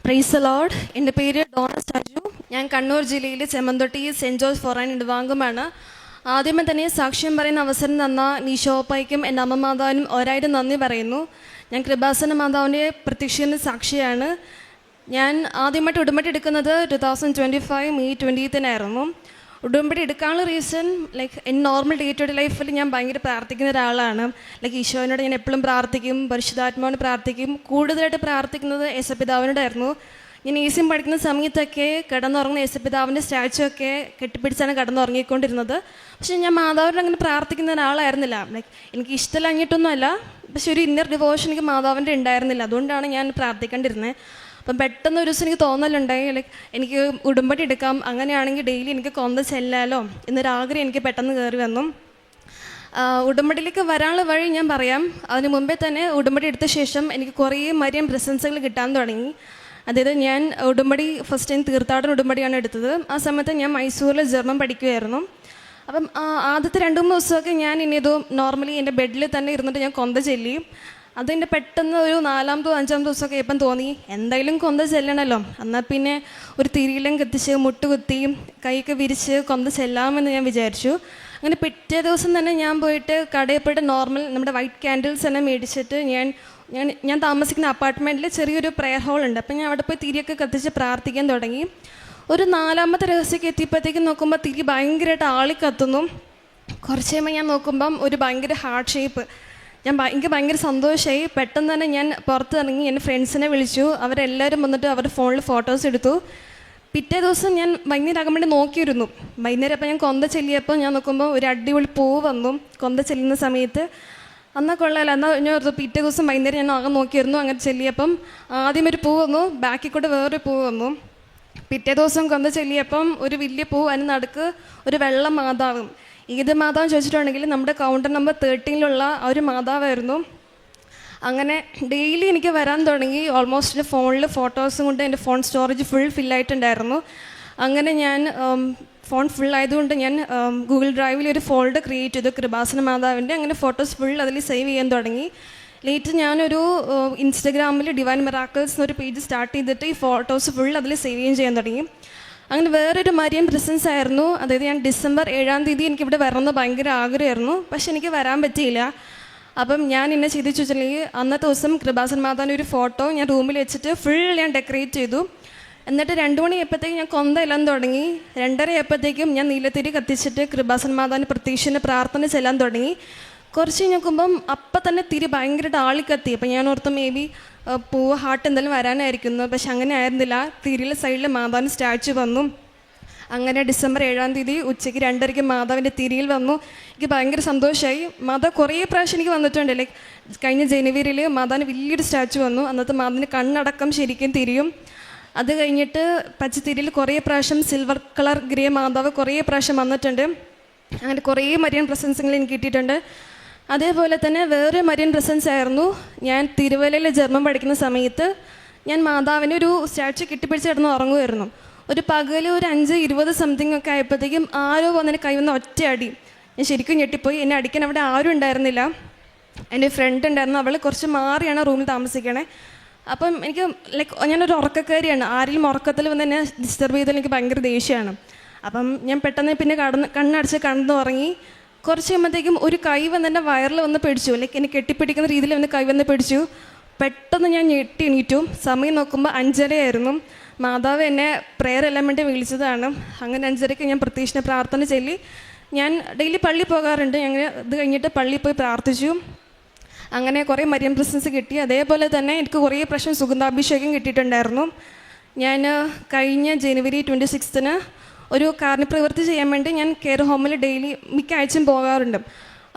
Praise the Lord. എൻ്റെ പേര് Donna Saju. ഞാൻ കണ്ണൂർ ജില്ലയിലെ ചെമ്മന്തൊട്ടി സെൻറ്റ് ജോർജ് ഫോറൈൻ ഇടവാംഗമാണ്. ആദ്യമേ തന്നെ സാക്ഷ്യം പറയുന്ന അവസരം തന്ന നീശോപ്പായ്ക്കും എൻ്റെ അമ്മ മാതാവിനും ഒരായിരം നന്ദി പറയുന്നു. ഞാൻ കൃപാസന മാതാവിൻ്റെ പ്രത്യക്ഷീകരണ സാക്ഷിയാണ്. ഞാൻ ആദ്യമായിട്ട് ഉടമ്പടി എടുക്കുന്നത് 2025 മെയ് 20 ഉടമ്പടി എടുക്കാനുള്ള റീസൺ എൻ്റെ നോർമൽ ഡേ ടു ഡേ ലൈഫിൽ ഞാൻ ഭയങ്കര പ്രാർത്ഥിക്കുന്ന ഒരാളാണ്. ഈശോനോട് ഞാൻ എപ്പോഴും പ്രാർത്ഥിക്കും, പരിശുദ്ധാത്മാവിനോട് പ്രാർത്ഥിക്കും. കൂടുതലായിട്ട് പ്രാർത്ഥിക്കുന്നത് യേശുപിതാവിനോടായിരുന്നു. ഞാൻ ഈസിയും പഠിക്കുന്ന സമയത്തൊക്കെ കിടന്നുറങ്ങുന്ന യേശുപിതാവിൻ്റെ സ്റ്റാച്ചു ഒക്കെ കെട്ടിപ്പിടിച്ചാണ് കിടന്നുറങ്ങിക്കൊണ്ടിരുന്നത്. പക്ഷേ ഞാൻ മാതാവിനോട് അങ്ങനെ പ്രാർത്ഥിക്കുന്ന ഒരാളായിരുന്നില്ല. എനിക്ക് ഇഷ്ടമില്ലാഞ്ഞിട്ടൊന്നുമല്ല, പക്ഷെ ഒരു ഇന്നർ ഡിവോഷൻ എനിക്ക് മാതാവിൻ്റെ ഉണ്ടായിരുന്നില്ല. അതുകൊണ്ടാണ് ഞാൻ പ്രാർത്ഥിക്കേണ്ടിരുന്നത്. അപ്പം പെട്ടെന്ന് ഒരു ദിവസം എനിക്ക് തോന്നലുണ്ടായി, എനിക്ക് ഉടമ്പടി എടുക്കാം, അങ്ങനെയാണെങ്കിൽ ഡെയിലി എനിക്ക് കൊന്ത ചെല്ലാലോ എന്നൊരാഗ്രഹം എനിക്ക് പെട്ടെന്ന് കയറി വന്നു. ഉടമ്പടിയിലേക്ക് വരാനുള്ള വഴി ഞാൻ പറയാം. അതിന് മുമ്പേ തന്നെ ഉടമ്പടി എടുത്ത ശേഷം എനിക്ക് കുറേ മരിയം പ്രശംസകൾ കിട്ടാൻ തുടങ്ങി. അതായത് ഞാൻ ഉടമ്പടി ഫസ്റ്റ് ടൈം തീർത്ഥാടന ഉടമ്പടിയാണ് എടുത്തത്. ആ സമയത്ത് ഞാൻ മൈസൂരിൽ ജർമ്മൻ പഠിക്കുമായിരുന്നു. അപ്പം ആദ്യത്തെ 2-3 ദിവസമൊക്കെ ഞാൻ ഇനിയത് നോർമലി എൻ്റെ ബെഡിൽ തന്നെ ഇരുന്നിട്ട് ഞാൻ കൊന്ത ചെല്ലി. അതിൻ്റെ പെട്ടെന്ന് ഒരു 4-ാമതോ 5-ാമതോ ദിവസമൊക്കെ ഇപ്പം തോന്നി എന്തായാലും കൊന്ത ചെല്ലണമല്ലോ, എന്നാൽ പിന്നെ ഒരു തിരിയിലും കത്തിച്ച് മുട്ടുകുത്തി കൈയൊക്കെ വിരിച്ച് കൊന്ത ചെല്ലാമെന്ന് ഞാൻ വിചാരിച്ചു. അങ്ങനെ പിറ്റേ ദിവസം തന്നെ ഞാൻ പോയിട്ട് കടയിൽ പോയിട്ട് നോർമൽ നമ്മുടെ വൈറ്റ് ക്യാൻഡിൽസ് തന്നെ മേടിച്ചിട്ട് ഞാൻ താമസിക്കുന്ന അപ്പാർട്ട്മെൻറ്റിൽ ചെറിയൊരു പ്രെയർ ഹോൾ ഉണ്ട്. അപ്പം ഞാൻ അവിടെ പോയി തിരിയൊക്കെ കത്തിച്ച് പ്രാർത്ഥിക്കാൻ തുടങ്ങി. ഒരു 4-ാമത്തെ രഹസ്യമൊക്കെ എത്തിയപ്പോഴത്തേക്കും നോക്കുമ്പോൾ തിരി ഭയങ്കരമായിട്ട് ആളിക്കത്തുന്നു. കുറച്ച് കഴിയുമ്പോൾ ഞാൻ നോക്കുമ്പം ഒരു ഭയങ്കര ഹാർട്ട് ഷേപ്പ്. എനിക്ക് ഭയങ്കര സന്തോഷമായി. പെട്ടെന്ന് തന്നെ ഞാൻ പുറത്തിറങ്ങി എൻ്റെ ഫ്രണ്ട്സിനെ വിളിച്ചു. അവരെല്ലാവരും വന്നിട്ട് അവരുടെ ഫോണിൽ ഫോട്ടോസ് എടുത്തു. പിറ്റേ ദിവസം ഞാൻ വൈകുന്നേരം ആകാൻ വേണ്ടി നോക്കിയിരുന്നു. വൈകുന്നേരം അപ്പം ഞാൻ കൊന്ത ചെല്ലിയപ്പോൾ ഞാൻ നോക്കുമ്പോൾ ഒരു അടിപൊളി പൂവ് വന്നു കൊന്ത ചെല്ലുന്ന സമയത്ത്. എന്നാൽ കൊള്ളാമല്ലോ, എന്നാൽ ഞാൻ ഓർത്തു പിറ്റേ ദിവസം വൈകുന്നേരം ഞാൻ ആകെ നോക്കിയിരുന്നു. അങ്ങനെ ചെല്ലിയപ്പം ആദ്യം ഒരു പൂ വന്നു, ബാക്കിൽ കൂടെ വേറൊരു പൂ വന്നു. പിറ്റേ ദിവസം കൊന്ത ചെല്ലിയപ്പം ഒരു വലിയ പൂ, അതിന് നടുക്ക് ഒരു വെള്ള മാതാവും. ഏത് മാതാവ് ചോദിച്ചിട്ടുണ്ടെങ്കിൽ നമ്മുടെ കൗണ്ടർ നമ്പർ 13 ആ ഒരു മാതാവായിരുന്നു. അങ്ങനെ ഡെയിലി എനിക്ക് വരാൻ തുടങ്ങി. ഓൾമോസ്റ്റ് ഫോണിൽ ഫോട്ടോസും കൊണ്ട് എൻ്റെ ഫോൺ സ്റ്റോറേജ് ഫുള്ളായിട്ടുണ്ടായിരുന്നു. അങ്ങനെ ഞാൻ ഫോൺ ഫുള്ളായതുകൊണ്ട് ഞാൻ ഗൂഗിൾ ഡ്രൈവിൽ ഒരു ഫോൾഡർ ക്രിയേറ്റ് ചെയ്തു കൃപാസന മാതാവിൻ്റെ. അങ്ങനെ ഫോട്ടോസ് ഫുൾ അതിൽ സേവ് ചെയ്യാൻ തുടങ്ങി. ലേറ്റ് ഞാനൊരു ഇൻസ്റ്റഗ്രാമിൽ ഡിവൈൻ മിറാക്കിൾസ് എന്നൊരു പേജ് സ്റ്റാർട്ട് ചെയ്തിട്ട് ഈ ഫോട്ടോസ് ഫുൾ അതിൽ സേവ് ചെയ്യാൻ തുടങ്ങി. അങ്ങനെ വേറൊരു മരിയൻ പ്രസൻസ് ആയിരുന്നു. അതായത് ഞാൻ ഡിസംബർ 7-ാം തീയതി എനിക്കിവിടെ വരണമെന്ന് ഭയങ്കര ആഗ്രഹമായിരുന്നു, പക്ഷെ എനിക്ക് വരാൻ പറ്റിയില്ല. അപ്പം ഞാൻ എന്നെ ചെയ്തു വെച്ചിട്ടുണ്ടെങ്കിൽ അന്നത്തെ ദിവസം കൃപാസന മാതാവിൻ്റെ ഒരു ഫോട്ടോ ഞാൻ റൂമിൽ വെച്ചിട്ട് ഫുൾ ഞാൻ ഡെക്കറേറ്റ് ചെയ്തു. എന്നിട്ട് 2 മണിയായപ്പോഴത്തേക്കും ഞാൻ കൊന്ത എല്ലാം തുടങ്ങി. 2:30 ഞാൻ നീലത്തിരി കത്തിച്ചിട്ട് കൃപാസന മാതാവിൻ്റെ പ്രത്യക്ഷീകരണ പ്രാർത്ഥന ചെല്ലാൻ തുടങ്ങി. കുറച്ച് നോക്കുമ്പം അപ്പം തന്നെ തിരി ഭയങ്കരമായിട്ട് ആളിക്കത്തി. അപ്പം ഞാൻ ഓർത്ത് മേ ബി പൂവ് ഹാർട്ട് എന്തെങ്കിലും വരാനായിരിക്കുന്നു, പക്ഷെ അങ്ങനെ ആയിരുന്നില്ല. തിരിയിലെ സൈഡിൽ മാതാവിൻ്റെ സ്റ്റാച്ചു വന്നു. അങ്ങനെ ഡിസംബർ 7-ാം തീയതി ഉച്ചയ്ക്ക് 2:30 മാതാവിൻ്റെ തിരിയിൽ വന്നു. എനിക്ക് ഭയങ്കര സന്തോഷമായി. മാതാവ് കുറേ പ്രാവശ്യം എനിക്ക് വന്നിട്ടുണ്ട്. കഴിഞ്ഞ ജനുവരിയിൽ മാതാവിന് വലിയൊരു സ്റ്റാച്ചു വന്നു. അന്നത്തെ മാതാവിൻ്റെ കണ്ണടക്കം ശരിക്കും തിരിയും. അത് കഴിഞ്ഞിട്ട് പച്ചത്തിരിയിൽ കുറേ പ്രാവശ്യം സിൽവർ കളർ ഗ്രേ മാതാവ് കുറേ പ്രാവശ്യം വന്നിട്ടുണ്ട്. അങ്ങനെ കുറേ മരിയൻ പ്രസൻസുകൾ എനിക്ക് കിട്ടിയിട്ടുണ്ട്. അതേപോലെ തന്നെ വേറെ മരിയൻ പ്രസൻസ് ആയിരുന്നു. ഞാൻ തിരുവല്ലയിൽ ജർമ്മൻ പഠിക്കുന്ന സമയത്ത് ഞാൻ മാതാവിൻ്റെ ഒരു സ്റ്റാച്ചു കെട്ടിപ്പിടിച്ച് കിടന്ന് ഉറങ്ങുമായിരുന്നു. ഒരു പകൽ ഒരു 5:20 സംതിങ് ഒക്കെ ആയപ്പോഴത്തേക്കും ആരോ വന്നതിന് കൈ വന്ന ഒറ്റയടി. ഞാൻ ശരിക്കും ഞെട്ടിപ്പോയി. എന്നെ അടിക്കാൻ അവിടെ ആരും ഉണ്ടായിരുന്നില്ല. എൻ്റെ ഫ്രണ്ട് ഉണ്ടായിരുന്നു, അവൾ കുറച്ച് മാറിയാണ് റൂമിൽ താമസിക്കണേ. അപ്പം എനിക്ക് ഞാനൊരു ഉറക്കക്കാരിയാണ്. ആരെങ്കിലും ഉറക്കത്തിൽ വന്ന് എന്നെ ഡിസ്റ്റർബ് ചെയ്താൽ എനിക്ക് ഭയങ്കര ദേഷ്യമാണ്. അപ്പം ഞാൻ പെട്ടെന്ന് പിന്നെ കണ്ണടച്ച് കടന്നുറങ്ങി. കുറച്ച് കഴിയുമ്പോഴത്തേക്കും ഒരു കൈ വന്ന് എൻ്റെ വയറിൽ വന്ന് പിടിച്ചു. എന്നെ കെട്ടിപ്പിടിക്കുന്ന രീതിയിൽ വന്ന് കൈ വന്ന് പിടിച്ചു. പെട്ടെന്ന് ഞാൻ ഞെട്ടി എണീറ്റു. സമയം നോക്കുമ്പോൾ 5:30 ആയിരുന്നു. മാതാവ് എന്നെ പ്രെയർ എല്ലാം വേണ്ടി വിളിച്ചതാണ്. അങ്ങനെ 5:30 ഞാൻ പ്രത്യക്ഷീകരണ പ്രാർത്ഥന ചൊല്ലി. ഞാൻ ഡെയിലി പള്ളി പോകാറുണ്ട്. ഞങ്ങൾ ഇത് കഴിഞ്ഞിട്ട് പള്ളിയിൽ പോയി പ്രാർത്ഥിച്ചു. അങ്ങനെ കുറേ മരിയൻ പ്രസൻസ് കിട്ടി. അതേപോലെ തന്നെ എനിക്ക് കുറേ പ്രാവശ്യം സുഗന്ധാഭിഷേകം കിട്ടിയിട്ടുണ്ടായിരുന്നു. ഞാൻ കഴിഞ്ഞ ജനുവരി 26 ഒരു കാരുണ്യപ്രവൃത്തി ചെയ്യാൻ വേണ്ടി ഞാൻ കെയർ ഹോമിൽ ഡെയിലി മിക്ക ആഴ്ചയും പോകാറുണ്ട്.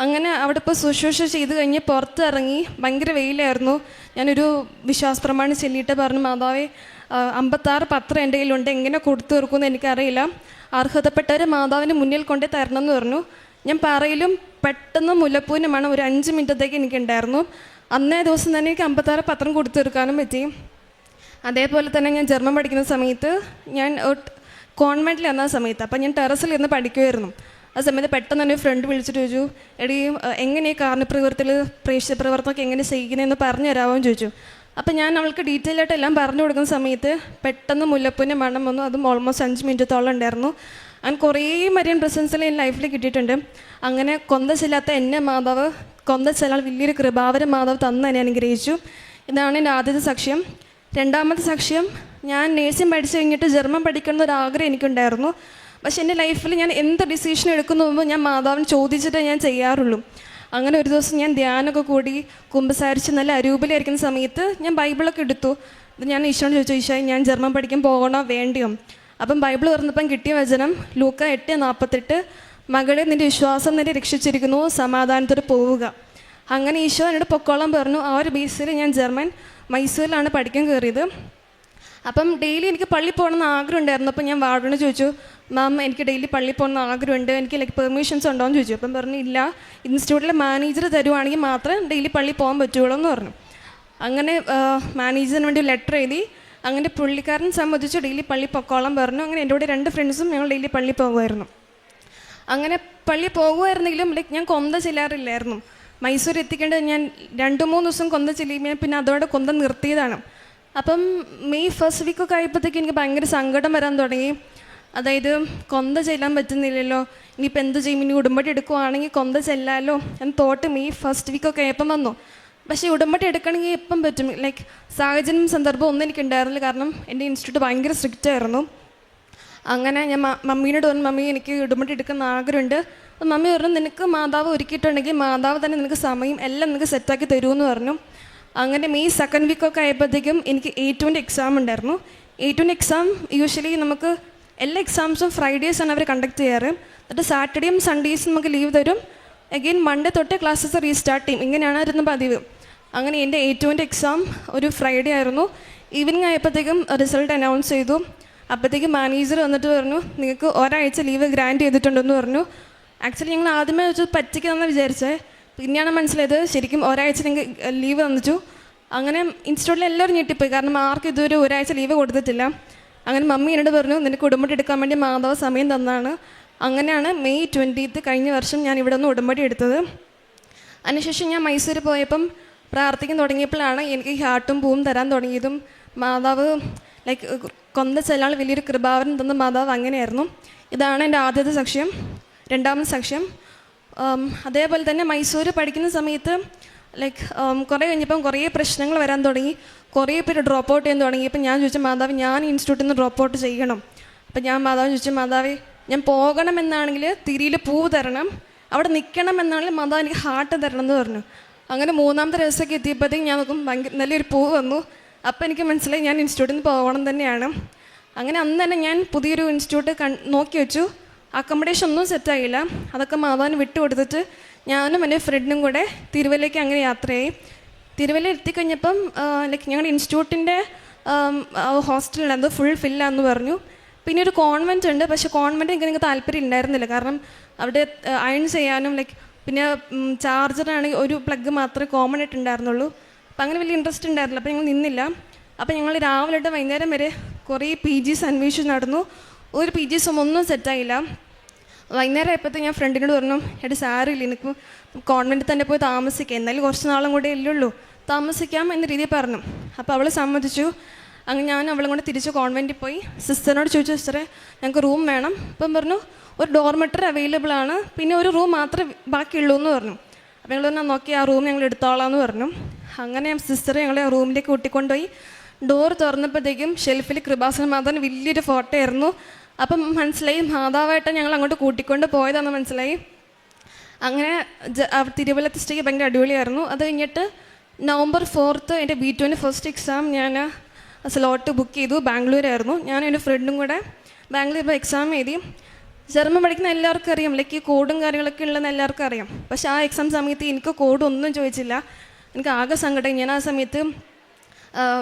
അങ്ങനെ അവിടെ ഇപ്പോൾ ശുശ്രൂഷ ചെയ്ത് കഴിഞ്ഞ് പുറത്തിറങ്ങി. ഭയങ്കര വെയിലായിരുന്നു. ഞാനൊരു വിശ്വാസ പ്രമാണം ചൊല്ലിയിട്ട് പറഞ്ഞു, മാതാവേ 56 പത്രം എൻ്റെ കയ്യിലുണ്ട്, എങ്ങനെ കൊടുത്തു തീർക്കുമെന്ന് എനിക്കറിയില്ല, അർഹതപ്പെട്ടവരെ മാതാവിൻ്റെ മുന്നിൽ കൊണ്ടേ തരണം എന്ന് പറഞ്ഞു. ഞാൻ പറയലും പെട്ടെന്ന് മുല്ലപ്പൂവിന് മണം ഒരു 5 മിനിറ്റത്തേക്ക് എനിക്കുണ്ടായിരുന്നു. അന്നേ ദിവസം തന്നെ എനിക്ക് 56 പത്രം കൊടുത്തു തീർക്കാനും പറ്റി. അതേപോലെ തന്നെ ഞാൻ ജർമ്മൻ പഠിക്കുന്ന സമയത്ത് ഞാൻ കോൺവെൻറ്റിൽ എന്ന സമയത്ത് അപ്പം ഞാൻ ടെറസിൽ ഇരുന്ന് പഠിക്കുമായിരുന്നു. ആ സമയത്ത് പെട്ടെന്ന് തന്നെ ഫ്രണ്ട് വിളിച്ചിട്ട് ചോദിച്ചു, എടി എങ്ങനെ ഈ കാരുണ്യപ്രവൃത്തിയിൽ പ്രേക്ഷിത പ്രവർത്തനമൊക്കെ എങ്ങനെ ചെയ്യുന്നതെന്ന് പറഞ്ഞു തരാമോ എന്ന് ചോദിച്ചു. അപ്പം ഞാൻ അവൾക്ക് ഡീറ്റെയിൽ ആയിട്ട് എല്ലാം പറഞ്ഞു കൊടുക്കുന്ന സമയത്ത് പെട്ടെന്ന് മുല്ലപ്പൂവിൻ്റെ മണം വന്നു. അതും ഓൾമോസ്റ്റ് 5 മിനിറ്റത്തോളം ഉണ്ടായിരുന്നു. അങ്ങനെ കുറേ മരിയൻ പ്രസൻസിൽ എൻ്റെ ലൈഫിൽ കിട്ടിയിട്ടുണ്ട്. അങ്ങനെ കൊന്ത ചെല്ലാത്ത എന്നെ മാതാവ് കൊന്ത ചെല്ലാൻ വലിയൊരു കൃപാവരം മാതാവ് തന്ന് എന്നെ അനുഗ്രഹിച്ചു. ഇതാണ് എൻ്റെ ആദ്യത്തെ സാക്ഷ്യം. രണ്ടാമത്തെ സാക്ഷ്യം, ഞാൻ നേഴ്സിംഗ് പഠിച്ചു കഴിഞ്ഞിട്ട് ജർമ്മൻ പഠിക്കണം എന്നൊരാഗ്രഹം എനിക്കുണ്ടായിരുന്നു. പക്ഷേ എൻ്റെ ലൈഫിൽ ഞാൻ എന്ത് ഡിസിഷൻ എടുക്കുന്ന മുമ്പ് ഞാൻ മാതാവിന് ചോദിച്ചിട്ടേ ഞാൻ ചെയ്യാറുള്ളൂ. അങ്ങനെ ഒരു ദിവസം ഞാൻ ധ്യാനമൊക്കെ കൂടി കുമ്പസാരിച്ച് നല്ല അരൂപിലായിരിക്കുന്ന സമയത്ത് ഞാൻ ബൈബിളൊക്കെ എടുത്തു. ഞാൻ ഈശോയോട് ചോദിച്ചു, ഈശോ ഞാൻ ജർമ്മൻ പഠിക്കാൻ പോകണോ വേണ്ടിയോ? അപ്പം ബൈബിൾ തുറന്നപ്പം കിട്ടിയ വചനം ലൂക്ക 8:48, മകളെ നിൻ്റെ വിശ്വാസം നിന്നെ രക്ഷിച്ചിരിക്കുന്നു, സമാധാനത്തോടെ പോവുക. അങ്ങനെ ഈശോ എന്നോട് പൊക്കോളം പറഞ്ഞു. ആ ഒരു ബേസിൽ ഞാൻ ജർമ്മൻ മൈസൂരിലാണ് പഠിക്കാൻ കയറിയത്. അപ്പം ഡെയിലി എനിക്ക് പള്ളി പോകണമെന്ന് ആഗ്രഹം ഉണ്ടായിരുന്നു. അപ്പം ഞാൻ വാർഡിനോട് ചോദിച്ചു, മാം എനിക്ക് ഡെയിലി പള്ളി പോകണമെന്ന് ആഗ്രഹമുണ്ട്, എനിക്ക് പെർമിഷൻസ് ഉണ്ടോ എന്ന് ചോദിച്ചു. അപ്പം പറഞ്ഞു, ഇല്ല, ഇൻസ്റ്റിറ്റ്യൂട്ടിലെ മാനേജർ തരുവാണെങ്കിൽ മാത്രമേ ഡെയിലി പള്ളി പോകാൻ പറ്റുള്ളൂ എന്ന് പറഞ്ഞു. അങ്ങനെ മാനേജറിന് വേണ്ടി ലെറ്റർ എഴുതി. അങ്ങനെ പുള്ളിക്കാരൻ സമ്മതിച്ചു, ഡെയിലി പള്ളി പൊക്കോളം പറഞ്ഞു. അങ്ങനെ എൻ്റെ കൂടെ 2 ഫ്രണ്ട്സും ഞങ്ങൾ ഡെയിലി പള്ളി പോകുമായിരുന്നു. അങ്ങനെ പള്ളി പോകുമായിരുന്നെങ്കിലും ഞാൻ കൊന്ത ചെല്ലാറില്ലായിരുന്നു. മൈസൂർ എത്തിക്കേണ്ടത് ഞാൻ 2-3 ദിവസം കൊന്ത ചെല്ലുമ്പോൾ പിന്നെ അതോടെ കൊന്ത നിർത്തിയതാണ്. അപ്പം മെയ് ഫസ്റ്റ് വീക്കൊക്കെ ആയപ്പോഴത്തേക്ക് എനിക്ക് ഭയങ്കര സങ്കടം വരാൻ തുടങ്ങി. അതായത് കൊന്ത ചെല്ലാൻ പറ്റുന്നില്ലല്ലോ, ഇനിയിപ്പോൾ എന്ത് ചെയ്യും, ഇനി ഉടമ്പടി എടുക്കുവാണെങ്കിൽ കൊന്ത ചെല്ലാമല്ലോ എന്ന് തോട്ട് മെയ് ഫസ്റ്റ് വീക്കൊക്കെ ആയപ്പം വന്നു. പക്ഷേ ഉടമ്പടി എടുക്കണമെങ്കിൽ എപ്പം പറ്റും, ലൈക്ക് സാഹചര്യം സന്ദർഭം ഒന്നും എനിക്കുണ്ടായിരുന്നില്ല. കാരണം എൻ്റെ ഇൻസ്റ്റിറ്റ്യൂട്ട് ഭയങ്കര സ്ട്രിക്റ്റ് ആയിരുന്നു. അങ്ങനെ ഞാൻ മമ്മീനോട് പറഞ്ഞു, മമ്മി എനിക്ക് ഉടമ്പടി എടുക്കുന്ന ആഗ്രഹമുണ്ട്. അപ്പം മമ്മി പറഞ്ഞു, നിനക്ക് മാതാവ് ഒരുക്കിയിട്ടുണ്ടെങ്കിൽ മാതാവ് തന്നെ നിനക്ക് സമയം എല്ലാം നിനക്ക് സെറ്റാക്കി തരുമെന്ന് പറഞ്ഞു. അങ്ങനെ മെയ് സെക്കൻഡ് വീക്കൊക്കെ ആയപ്പോഴത്തേക്കും എനിക്ക് A2ൻ്റെ എക്സാം ഉണ്ടായിരുന്നു. A2ൻ്റെ എക്സാം യൂഷ്വലി നമുക്ക് എല്ലാ എക്സാംസും ഫ്രൈഡേസാണ് അവർ കണ്ടക്ട് ചെയ്യാറ്. എന്നിട്ട് സാറ്റർഡേയും സൺഡേസും നമുക്ക് ലീവ് തരും. അഗെയിൻ മൺഡേ തൊട്ട് ക്ലാസ്സസ് റീസ്റ്റാർട്ട് ചെയ്യും. ഇങ്ങനെയാണ് ഇരുന്ന് പതിവ്. അങ്ങനെ എൻ്റെ A2ൻ്റെ എക്സാം ഒരു ഫ്രൈഡേ ആയിരുന്നു. ഈവനിങ് ആയപ്പോഴത്തേക്കും റിസൾട്ട് അനൗൺസ് ചെയ്തു. അപ്പോഴത്തേക്കും മാനേജർ വന്നിട്ട് പറഞ്ഞു, നിങ്ങൾക്ക് ഒരാഴ്ച ലീവ് ഗ്രാൻഡ് ചെയ്തിട്ടുണ്ടെന്ന് പറഞ്ഞു. ആക്ച്വലി ഞങ്ങൾ ആദ്യമേ വെച്ച് പറ്റിക്കാമെന്ന് വിചാരിച്ചത്. പിന്നെയാണ് മനസ്സിലായത് ശരിക്കും ഒരാഴ്ച നിങ്ങൾക്ക് ലീവ് തന്നിച്ചു. അങ്ങനെ ഇൻസ്റ്റിറ്റ്യൂട്ടിൽ എല്ലാവരും ഞെട്ടിപ്പോയി. കാരണം ആർക്കും ഇതുവരെ ഒരാഴ്ച ലീവ് കൊടുത്തിട്ടില്ല. അങ്ങനെ മമ്മി എന്നോട് പറഞ്ഞു, നിനക്ക് ഉടമ്പടി എടുക്കാൻ വേണ്ടി മാതാവ് സമയം തന്നാണ്. അങ്ങനെയാണ് മെയ് 20 കഴിഞ്ഞ വർഷം ഞാൻ ഇവിടെ നിന്ന് ഉടമ്പടി എടുത്തത്. അതിനുശേഷം ഞാൻ മൈസൂർ പോയപ്പം പ്രാർത്ഥിക്കാൻ തുടങ്ങിയപ്പോഴാണ് എനിക്ക് ഹാർട്ടും പൂവും തരാൻ തുടങ്ങിയതും. മാതാവ് ലൈക്ക് കൊന്ത ചെല്ലാൻ വലിയൊരു കൃപാവരം തന്ന മാതാവ് അങ്ങനെയായിരുന്നു. ഇതാണ് എൻ്റെ ആദ്യത്തെ സാക്ഷ്യം. രണ്ടാമത്തെ സാക്ഷ്യം, അതേപോലെ തന്നെ മൈസൂർ പഠിക്കുന്ന സമയത്ത് ലൈക്ക് കുറേ കഴിഞ്ഞപ്പം കുറേ പ്രശ്നങ്ങൾ വരാൻ തുടങ്ങി. കുറേ പേര് ഡ്രോപ്പ് ഔട്ട് ചെയ്യാൻ തുടങ്ങി. അപ്പം ഞാൻ ചോദിച്ചു, മാതാവ് ഞാൻ ഇൻസ്റ്റിറ്റ്യൂട്ടിൽ നിന്ന് ഡ്രോപ്പ് ഔട്ട് ചെയ്യണം. അപ്പം ഞാൻ മാതാവ് ചോദിച്ചു, മാതാവേ ഞാൻ പോകണമെന്നാണെങ്കിൽ തിരിയിൽ പൂവ് തരണം, അവിടെ നിൽക്കണം എന്നാണെങ്കിൽ മാതാവ് എനിക്ക് ഹാർട്ട് തരണം എന്ന് പറഞ്ഞു. അങ്ങനെ 3ാമത്തെ ദിവസമൊക്കെ എത്തിയപ്പോഴത്തേക്കും ഞാൻ നോക്കും ഭയങ്കര നല്ലൊരു പൂവ് വന്നു. അപ്പം എനിക്ക് മനസ്സിലായി ഞാൻ ഇൻസ്റ്റിറ്റ്യൂട്ടിൽ നിന്ന് പോകണം തന്നെയാണ്. അങ്ങനെ അന്ന് തന്നെ ഞാൻ പുതിയൊരു ഇൻസ്റ്റിറ്റ്യൂട്ട് നോക്കി വെച്ചു. അക്കോമഡേഷൻ ഒന്നും സെറ്റായില്ല. അതൊക്കെ മാതാവിന് വിട്ടു കൊടുത്തിട്ട് ഞാനും എൻ്റെ ഫ്രണ്ടും കൂടെ തിരുവല്ലയ്ക്ക് അങ്ങനെ യാത്രയായി. തിരുവല്ല എത്തിക്കഴിഞ്ഞപ്പം ലൈക്ക് ഞങ്ങളുടെ ഇൻസ്റ്റിറ്റ്യൂട്ടിൻ്റെ ഹോസ്റ്റലുണ്ടായിരുന്നു, ഫുൾ ഫില്ലാന്ന് പറഞ്ഞു. പിന്നെ ഒരു കോൺവെൻറ്റ് ഉണ്ട്. പക്ഷേ കോൺവെൻറ്റ് എനിക്ക് താല്പര്യം ഉണ്ടായിരുന്നില്ല. കാരണം അവിടെ അയൺ ചെയ്യാനും ലൈക്ക് പിന്നെ ചാർജറാണെങ്കിൽ ഒരു പ്ലഗ് മാത്രമേ കോമൺ ആയിട്ട് ഉണ്ടായിരുന്നുള്ളൂ. അപ്പം അങ്ങനെ വലിയ ഇൻട്രസ്റ്റ് ഉണ്ടായിരുന്നില്ല. അപ്പോൾ ഞങ്ങൾ നിന്നില്ല. അപ്പോൾ ഞങ്ങൾ രാവിലെ തൊട്ട് വൈകുന്നേരം വരെ കുറേ PGs അന്വേഷിച്ച് നടന്നു. ഒരു PGസും ഒന്നും സെറ്റായില്ല. വൈകുന്നേരം ആയപ്പോഴത്തേക്ക് ഞാൻ ഫ്രണ്ടിനോട് പറഞ്ഞു, എടി സാറില്ല, എനിക്ക് കോൺവെൻറ്റിൽ തന്നെ പോയി താമസിക്കാം, എന്നാലും കുറച്ച് നാളും കൂടെ ഇല്ലുള്ളൂ, താമസിക്കാം എന്ന രീതിയിൽ പറഞ്ഞു. അപ്പോൾ അവൾ സമ്മതിച്ചു. അങ്ങനെ ഞാൻ അവളും കൂടെ തിരിച്ച് കോൺവെൻറ്റിൽ പോയി സിസ്റ്ററിനോട് ചോദിച്ചു, സിസ്റ്ററെ ഞങ്ങൾക്ക് റൂം വേണം. അപ്പം പറഞ്ഞു, ഒരു ഡോർമെറ്ററി അവൈലബിൾ ആണ്, പിന്നെ ഒരു റൂം മാത്രമേ ബാക്കിയുള്ളൂ എന്ന് പറഞ്ഞു. അപ്പോൾ ഞങ്ങൾ പറഞ്ഞു, നോക്കി ആ റൂം ഞങ്ങൾ എടുത്തോളാം എന്ന് പറഞ്ഞു. അങ്ങനെ സിസ്റ്റർ ഞങ്ങളെ ആ റൂമിലേക്ക് കൂട്ടിക്കൊണ്ടുപോയി. ഡോർ തുറന്നപ്പോഴത്തേക്കും ഷെൽഫിൽ കൃപാസന മാതാവിന് വലിയൊരു ഫോട്ടോ ആയിരുന്നു. അപ്പം മനസ്സിലായി മാതാവായിട്ട് ഞങ്ങൾ അങ്ങോട്ട് കൂട്ടിക്കൊണ്ട് പോയതാണെന്ന് മനസ്സിലായി. അങ്ങനെ തിരുവല്ലത്തെ സ്റ്റേ ഭയങ്കര അടിപൊളിയായിരുന്നു. അത് കഴിഞ്ഞിട്ട് നവംബർ 4 എൻ്റെ B2ൻ്റെ ഫസ്റ്റ് എക്സാം ഞാൻ സ്ലോട്ട് ബുക്ക് ചെയ്തു. ബാംഗ്ലൂരായിരുന്നു. ഞാനും എൻ്റെ ഫ്രണ്ടും കൂടെ ബാംഗ്ലൂർ പോയി എക്സാം എഴുതി. ജർമ്മൻ പഠിക്കുന്ന എല്ലാവർക്കും അറിയാം, ലൈക്ക് ഈ കോഡും കാര്യങ്ങളൊക്കെ ഉള്ളതെന്ന് എല്ലാവർക്കും അറിയാം. പക്ഷേ ആ എക്സാം സമയത്ത് എനിക്ക് കോഡൊന്നും ചോദിച്ചില്ല. എനിക്ക് ആകെ സങ്കടം. ഞാൻ ആ സമയത്ത്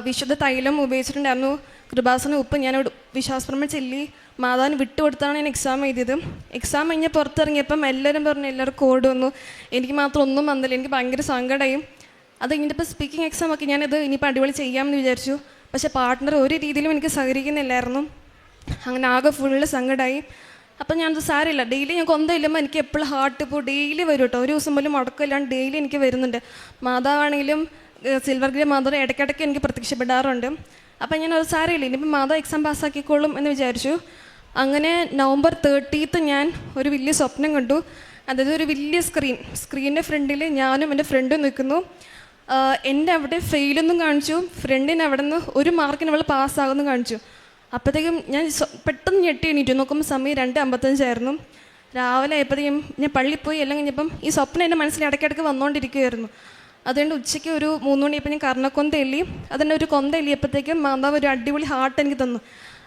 വിശുദ്ധ തൈലം ഉപയോഗിച്ചിട്ടുണ്ടായിരുന്നു. കൃപാസന ഉപ്പ് ഞാൻ വിശ്വാസപ്രമ ചൊല്ലി മാതാവിന് വിട്ടുകൊടുത്താണ് ഞാൻ എക്സാം എഴുതിയത്. എക്സാം കഴിഞ്ഞ് പുറത്തിറങ്ങിയപ്പം എല്ലാവരും പറഞ്ഞു എല്ലാവർക്കും കോഡ് വന്നു, എനിക്ക് മാത്രം ഒന്നും വന്നില്ല. എനിക്ക് ഭയങ്കര സങ്കടമായി. അത് കഴിഞ്ഞിട്ടിപ്പോൾ സ്പീക്കിംഗ് എക്സാം ഒക്കെ ഞാനത് ഇനിയിപ്പോൾ അടിപൊളി ചെയ്യാമെന്ന് വിചാരിച്ചു. പക്ഷേ പാർട്ട്ണർ ഒരു രീതിയിലും എനിക്ക് സഹകരിക്കുന്നില്ലായിരുന്നു. അങ്ങനെ ആകെ ഫുള്ള് സങ്കടമായി. അപ്പം ഞാനത് സാരമില്ല, ഡെയിലി ഞാൻ കൊന്തയില്ലുമ്പോൾ എനിക്ക് എപ്പോഴും ഹാർട്ട് ഇപ്പോൾ ഡെയിലി വരും കേട്ടോ. ഒരു ദിവസം പോലും മുടക്കമില്ലാണ്ട് ഡെയിലി എനിക്ക് വരുന്നുണ്ട്. മാതാവാണെങ്കിലും സിൽവർ ഗ്രേ മാധവ് ഇടയ്ക്കിടയ്ക്ക് എനിക്ക് പ്രത്യക്ഷപ്പെടാറുണ്ട്. അപ്പം ഞാൻ ഒരു സാരമില്ല, ഇനിയിപ്പോൾ മാധവ് എക്സാം പാസ്സാക്കിക്കോളും എന്ന് വിചാരിച്ചു. അങ്ങനെ നവംബർ 30 ഞാൻ ഒരു വലിയ സ്വപ്നം കണ്ടു. അതായത് ഒരു വലിയ സ്ക്രീനിൻ്റെ ഫ്രണ്ടിൽ ഞാനും എൻ്റെ ഫ്രണ്ടും നിൽക്കുന്നു. എൻ്റെ അവിടെ ഫെയിലൊന്നും കാണിച്ചു, ഫ്രണ്ടിന് അവിടെ നിന്ന് 1 മാർക്കിന് അവൾ പാസ്സാകുമെന്ന് കാണിച്ചു. അപ്പോഴത്തേക്കും ഞാൻ പെട്ടെന്ന് ഞെട്ടി എണീറ്റു. നോക്കുമ്പോൾ സമയം 2:55 രാവിലെ ആയപ്പോഴത്തേക്കും ഞാൻ പള്ളിയിൽ പോയി. എല്ലാം കഴിഞ്ഞപ്പം ഈ സ്വപ്നം എൻ്റെ മനസ്സിൽ ഇടയ്ക്കിടയ്ക്ക് വന്നുകൊണ്ടിരിക്കുകയായിരുന്നു. അതുകൊണ്ട് ഉച്ചയ്ക്ക് ഒരു 3 മണിയപ്പോൾ ഞാൻ കർണക്കൊന്ത എല്ലി. അതിൻ്റെ ഒരു കൊന്ത എല്ലിയപ്പോഴത്തേക്കും മാതാവ് ഒരു അടിപൊളി ഹാർട്ട് എനിക്ക് തന്നു.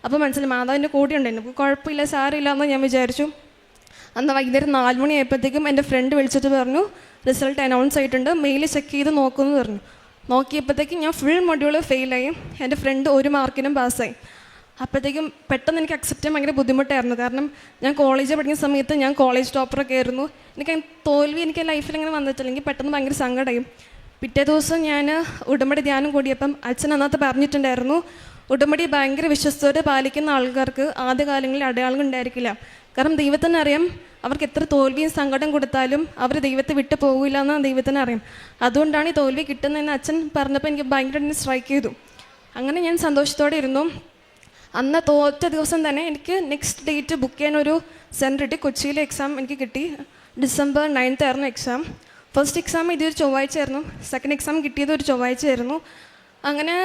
അപ്പോൾ മനസ്സിലായി മാതാവിൻ്റെ കൂടെ ഉണ്ടായിരുന്നു. കുഴപ്പമില്ല, സാരമില്ല എന്ന് ഞാൻ വിചാരിച്ചു. അന്ന് വൈകുന്നേരം 4 മണിയായപ്പോഴത്തേക്കും എൻ്റെ ഫ്രണ്ട് വിളിച്ചിട്ട് പറഞ്ഞു റിസൾട്ട് അനൗൺസ് ആയിട്ടുണ്ട്, മെയിൽ ചെക്ക് ചെയ്ത് നോക്കുമെന്ന് പറഞ്ഞു. നോക്കിയപ്പോഴത്തേക്കും ഞാൻ ഫുൾ മൊഡ്യൂൾ ഫെയിലായി, എൻ്റെ ഫ്രണ്ട് 1 മാർക്കിനും പാസ്സായി. അപ്പോഴത്തേക്കും പെട്ടെന്ന് എനിക്ക് അക്സെപ്റ്റ് ചെയ്യാൻ ഭയങ്കര ബുദ്ധിമുട്ടായിരുന്നു. കാരണം ഞാൻ കോളേജിൽ പഠിക്കുന്ന സമയത്ത് ഞാൻ കോളേജ് ടോപ്പറൊക്കെ ആയിരുന്നു. എനിക്ക് തോൽവി എനിക്ക് ലൈഫിൽ അങ്ങനെ വന്നിട്ടില്ല. എനിക്ക് പെട്ടെന്ന് ഭയങ്കര സങ്കടമായി. പിറ്റേ ദിവസം ഞാൻ ഉടമ്പടി ധ്യാനം കൂടിയപ്പം അച്ഛൻ അന്നത്തെ പറഞ്ഞിട്ടുണ്ടായിരുന്നു, ഉടമ്പടി ഭയങ്കര വിശ്വസ്തയോടെ പാലിക്കുന്ന ആൾക്കാർക്ക് ആദ്യകാലങ്ങളിൽ അടയാളങ്ങൾ ഉണ്ടായിരിക്കില്ല. കാരണം ദൈവത്തിന് അറിയാം അവർക്ക് എത്ര തോൽവിയും സങ്കടം കൊടുത്താലും അവർ ദൈവത്തെ വിട്ടു പോകില്ല എന്ന് ദൈവത്തിന് അറിയാം. അതുകൊണ്ടാണ് ഈ തോൽവി കിട്ടുന്നതെന്ന് അച്ഛൻ പറഞ്ഞപ്പോൾ എനിക്ക് ഭയങ്കരമായിട്ട് സ്ട്രൈക്ക് ചെയ്തു. അങ്ങനെ ഞാൻ സന്തോഷത്തോടെ ഇരുന്നു. അന്ന് തോറ്റ ദിവസം തന്നെ എനിക്ക് നെക്സ്റ്റ് ഡേറ്റ് ബുക്ക് ചെയ്യാൻ ഒരു സെൻറ്റർ കിട്ടി. കൊച്ചിയിലെ എക്സാം എനിക്ക് കിട്ടി. December 9 ആയിരുന്നു എക്സാം. ഫസ്റ്റ് എക്സാം ഇതൊരു ചൊവ്വാഴ്ചയായിരുന്നു, സെക്കൻഡ് എക്സാം കിട്ടിയത് ഒരു ചൊവ്വാഴ്ചയായിരുന്നു. അങ്ങനെ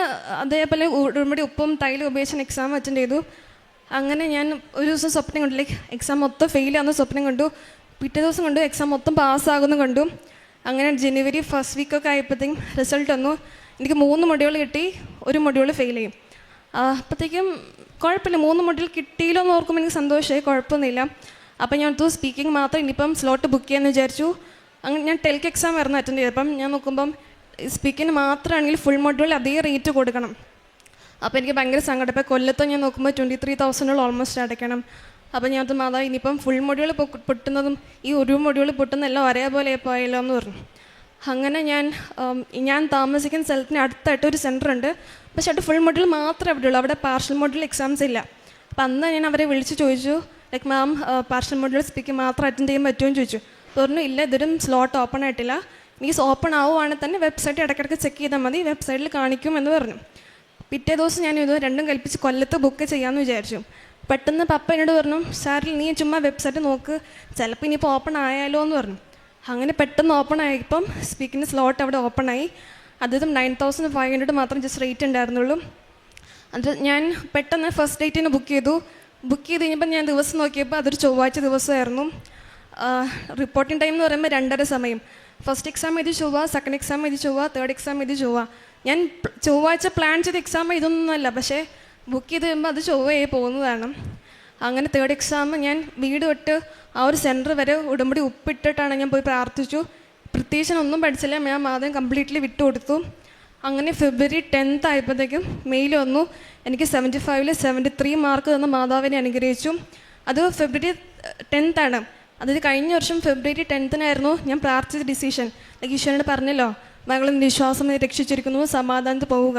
അതേപോലെ ഉടമ്പടി ഉപ്പും തൈലും ഉപയോഗിച്ച് എക്സാം അറ്റൻഡ് ചെയ്തു. അങ്ങനെ ഞാൻ ഒരു ദിവസം സ്വപ്നം കണ്ടു, ലൈക്ക് എക്സാം മൊത്തം ഫെയിലാകുന്ന സ്വപ്നം കണ്ടു. പിറ്റേ ദിവസം കണ്ടു എക്സാം മൊത്തം പാസ്സാകുന്നു കണ്ടു. അങ്ങനെ ജനുവരി ഫസ്റ്റ് വീക്കൊക്കെ ആയപ്പോഴത്തേക്കും റിസൾട്ട് വന്നു. എനിക്ക് 3 മൊഡ്യൂൾ കിട്ടി, 1 മൊഡ്യൂൾ ഫെയിൽ ചെയ്യും. അപ്പോഴത്തേക്കും കുഴപ്പമില്ല, 3 മൊഡ്യൂൾ കിട്ടിയില്ലോ എന്ന് ഓർക്കുമ്പോൾ എനിക്ക് സന്തോഷമായി, കുഴപ്പമൊന്നുമില്ല. അപ്പം ഞാൻ സ്പീക്കിംഗ് മാത്രം ഇനിയിപ്പം സ്ലോട്ട് ബുക്ക് ചെയ്യാമെന്ന് വിചാരിച്ചു. അങ്ങനെ ഞാൻ ടെൽക്ക് എക്സാം ആയിരുന്നു അറ്റൻഡ് ചെയ്തത്. അപ്പം ഞാൻ നോക്കുമ്പം സ്പീക്കിങ്ങിന് മാത്രമാണെങ്കിൽ ഫുൾ മൊഡ്യൂൾ അതേ റേറ്റ് കൊടുക്കണം. അപ്പോൾ എനിക്ക് ഭയങ്കര സങ്കടം. ഇപ്പോൾ കൊല്ലത്ത് ഞാൻ നോക്കുമ്പോൾ 23,000 ഓൾമോസ്റ്റ് അടയ്ക്കണം. അപ്പോൾ ഞാൻ മാതാവ് ഇനിയിപ്പം ഫുൾ മൊഡ്യൂൾ പൊട്ടുന്നതും ഈ 1 മൊഡ്യൂൾ പൊട്ടുന്നതെല്ലാം ഒരേപോലെ പോയല്ലോ എന്ന് പറഞ്ഞു. അങ്ങനെ ഞാൻ താമസിക്കുന്ന സ്ഥലത്തിന് അടുത്തായിട്ട് ഒരു സെൻറ്റർ ഉണ്ട്. പക്ഷേ അവിടെ ഫുൾ മൊഡ്യൂൾ മാത്രമേ അവിടെ ഉള്ളൂ, അവിടെ പാർഷ്യൽ മൊഡ്യൂൾ എക്സാംസ് ഇല്ല. അപ്പോൾ അന്ന് ഞാൻ അവരെ വിളിച്ച് ചോദിച്ചു, ലൈക്ക് മാം പാർഷ്യൽ മൊഡ്യൂൾ സ്പീക്കിംഗ് മാത്രം അറ്റൻഡ് ചെയ്യാൻ പറ്റുമോ എന്ന് ചോദിച്ചു. പറഞ്ഞു ഇല്ല, ഇതൊരും സ്ലോട്ട് ഓപ്പൺ ആയിട്ടില്ല, മീൻസ് ഓപ്പൺ ആവുകയാണെങ്കിൽ തന്നെ വെബ്സൈറ്റ് ഇടയ്ക്കിടയ്ക്ക് ചെക്ക് ചെയ്താൽ മതി, വെബ്സൈറ്റിൽ കാണിക്കും എന്ന് പറഞ്ഞു. പിറ്റേ ദിവസം ഞാൻ ഇത് രണ്ടും കൽപ്പിച്ച് കൊല്ലത്ത് ബുക്ക് ചെയ്യാമെന്ന് വിചാരിച്ചു. പെട്ടെന്ന് പപ്പ എന്നോട് പറഞ്ഞു, സാറിൽ നീ ചുമ്മാ വെബ്സൈറ്റ് നോക്ക്, ചിലപ്പോൾ ഇനിയിപ്പോൾ ഓപ്പൺ ആയാലോ എന്ന് പറഞ്ഞു. അങ്ങനെ പെട്ടെന്ന് ഓപ്പൺ ആയപ്പം സ്പീക്കിൻ്റെ സ്ലോട്ട് അവിടെ ഓപ്പൺ ആയി. അതും 9,500 മാത്രം ജസ്റ്റ് റേറ്റ് ഉണ്ടായിരുന്നുള്ളൂ. അത് ഞാൻ പെട്ടെന്ന് ഫസ്റ്റ് ഡേറ്റിന് ബുക്ക് ചെയ്ത് കഴിഞ്ഞപ്പോൾ ഞാൻ ദിവസം നോക്കിയപ്പോൾ അതൊരു ചൊവ്വാഴ്ച ദിവസമായിരുന്നു. റിപ്പോർട്ടിംഗ് ടൈം എന്ന് പറയുമ്പോൾ 2:30 സമയം. ഫസ്റ്റ് എക്സാം എഴുതി ചൊവ്വ, സെക്കൻഡ് എക്സാം എഴുതി ചൊവ്വ, തേർഡ് എക്സാം എഴുതി ചൊവ്വ. ഞാൻ ചൊവ്വാഴ്ച പ്ലാൻ ചെയ്ത എക്സാം ഇതൊന്നുമല്ല, പക്ഷേ ബുക്ക് ചെയ്ത് കഴിയുമ്പോൾ അത് ചൊവ്വയായി പോകുന്നതാണ്. അങ്ങനെ തേർഡ് എക്സാം ഞാൻ വീട് തൊട്ട് ആ ഒരു സെൻറ്റർ വരെ ഉടമ്പടി ഉപ്പിട്ടിട്ടാണ് ഞാൻ പോയി പ്രാർത്ഥിച്ചു. പ്രത്യേകിച്ച് ഒന്നും പഠിച്ചില്ല, ഞാൻ ആദ്യം കംപ്ലീറ്റ്ലി വിട്ടുകൊടുത്തു. അങ്ങനെ ഫെബ്രുവരി 10 ആയപ്പോഴത്തേക്കും മെയിൽ വന്നു, എനിക്ക് 75-ൽ 73 മാർക്ക് തന്ന മാതാവിനെ അനുഗ്രഹിച്ചു. അത് ഫെബ്രുവരി 10 ആണ്. അതായത് കഴിഞ്ഞ വർഷം ഫെബ്രുവരി 10 ഞാൻ പ്രാർത്ഥിച്ച ഡിസിഷൻ. ഈശ്വരനോട് പറഞ്ഞല്ലോ, മകളും വിശ്വാസം രക്ഷിച്ചിരിക്കുന്നു, സമാധാനത്ത് പോവുക.